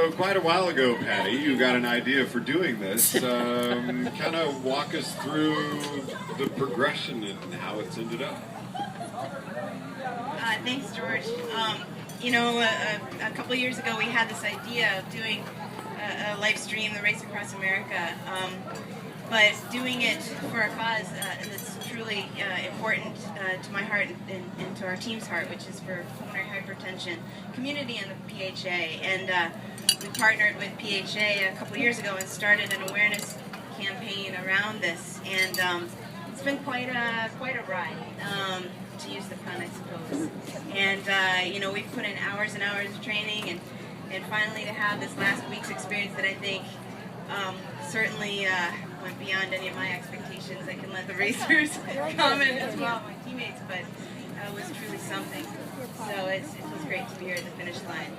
So quite a while ago, Patty, you got an idea for doing this. Kind of walk us through the progression and how it's ended up. Thanks, George. A couple of years ago we had this idea of doing a live stream, the Race Across America, but doing it for a cause that's truly important to my heart and to our team's heart, which is for pulmonary hypertension community and the PHA. And we partnered with PHA a couple of years ago and started an awareness campaign around this, and it's been quite a ride. To use the pun, I suppose. And we've put in hours and hours of training, and finally to have this last week's experience that I think certainly went beyond any of my expectations. I can let the racers comment as well, my teammates, but it was truly something. So it was great to be here at the finish line.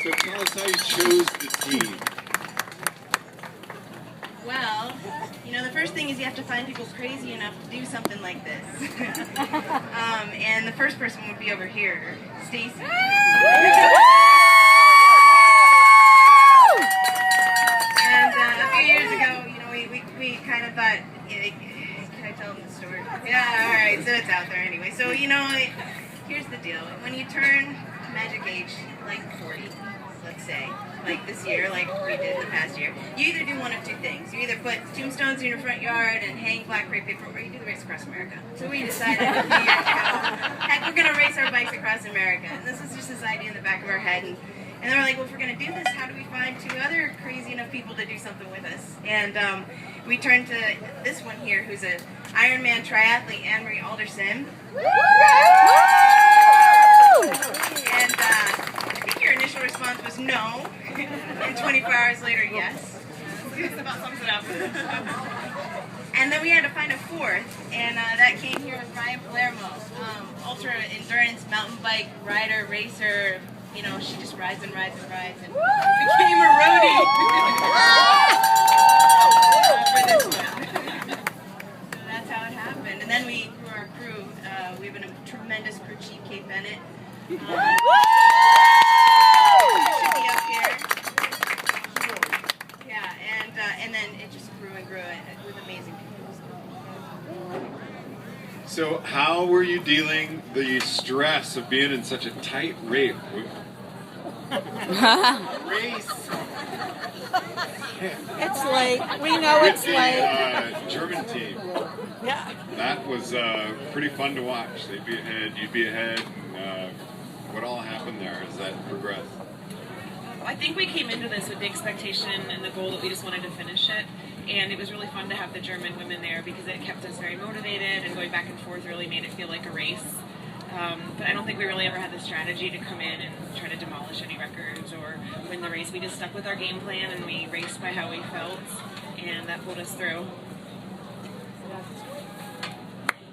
So tell us how you chose the team. Well, the first thing is you have to find people crazy enough to do something like this. And the first person would be over here, Stacy. And a few years ago, we kind of thought, can I tell them the story? Yeah, all right, so it's out there anyway. So, here's the deal. When you turn magic age, like 40, let's say, like this year, like we did the past year, you either do one of two things. You either put tombstones in your front yard and hang black crepe paper, or you do the Race Across America. So we decided a few years ago, heck, we're going to race our bikes across America. And this is just this idea in the back of our head. And they were like, well, if we're going to do this, how do we find two other crazy enough people to do something with us? And we turned to this one here, who's an Ironman triathlete, Anne-Marie Alderson. And I think your initial response was no, and 24 hours later, yes. That about sums it up. And then we had to find a fourth, and that came here with Ryan Palermo, ultra endurance mountain bike rider, racer. She just rides and rides and rides, and became a roadie for this one. So that's how it happened. And then we grew our crew. We have a tremendous crew chief, Kate Bennett. Should be up here. Yeah, and then it just grew and grew with amazing people. So how were you dealing the stress of being in such a tight race? It's late. We know it's late. German team. Yeah. That was pretty fun to watch. They'd be ahead, you'd be ahead. What all happened there as that progressed? I think we came into this with the expectation and the goal that we just wanted to finish it, and it was really fun to have the German women there because it kept us very motivated, and going back and forth really made it feel like a race. But I don't think we really ever had the strategy to come in and try to demolish any records or win the race. We just stuck with our game plan and we raced by how we felt, and that pulled us through.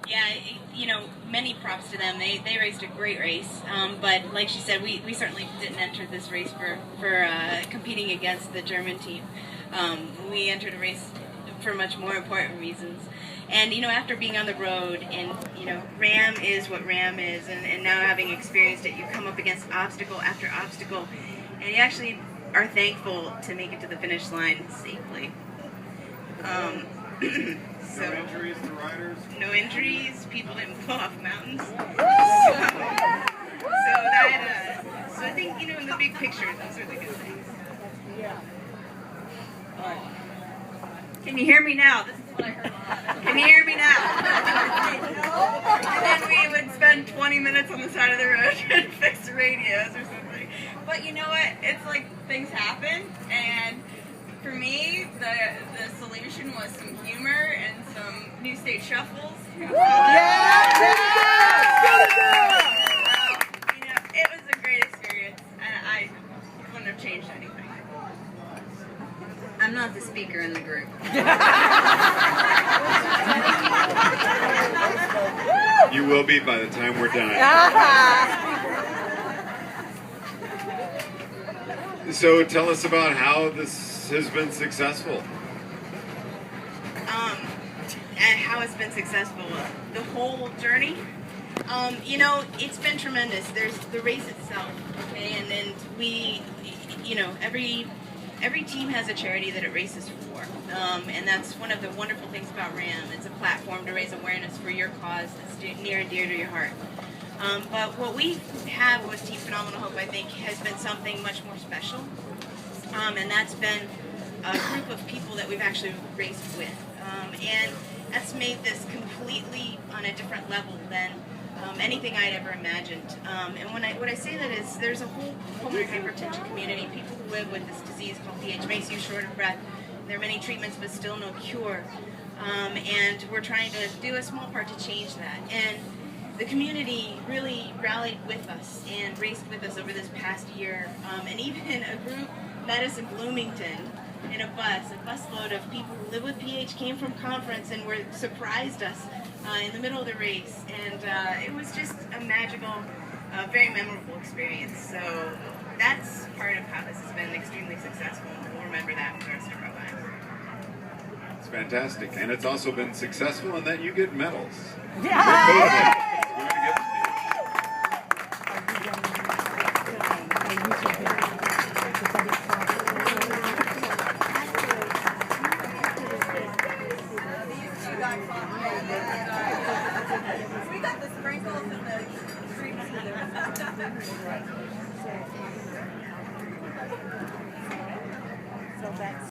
Yeah, many props to them. They raced a great race, but like she said, we certainly didn't enter this race for competing against the German team. We entered a race for much more important reasons. And, after being on the road and, RAAM is what RAAM is, and now having experienced it, you come up against obstacle after obstacle, and you actually are thankful to make it to the finish line safely. No injuries to riders? No injuries, people didn't fall off mountains. So I think, in the big picture, those are the good things. Yeah. Can you hear me now? This is what I heard. Can you hear me now? And then we would spend 20 minutes on the side of the road trying to fix the radios or something. But you know what? It's like things happen, and for me, the solution was some humor and some new state shuffles. It was a great experience, and I wouldn't have changed anything. I'm not the speaker in the group. You will be by the time we're done. So tell us about how this has been successful. And how it's been successful. The whole journey. You know, it's been tremendous. There's the race itself, okay, and then we, you know, every team has a charity that it races for, and that's one of the wonderful things about RAAM. It's a platform to raise awareness for your cause that's near and dear to your heart. But what we have with Team Phenomenal Hope, I think, has been something much more special, and that's been a group of people that we've actually raced with, and that's made this completely on a different level than anything I'd ever imagined. And when I say that is, there's a whole pulmonary hypertension community, people who live with this disease called PH, makes you short of breath. There are many treatments, but still no cure. And we're trying to do a small part to change that. And the community really rallied with us and raced with us over this past year. And even a group met us in Bloomington in a busload of people who live with PH came from conference and surprised us in the middle of the race. And it was just a magical, very memorable experience. So that's part of how this has been extremely successful. And we'll remember that for the rest of our lives. It's fantastic. And it's also been successful in that you get medals. Yeah. We got the sprinkles and the cream. So that's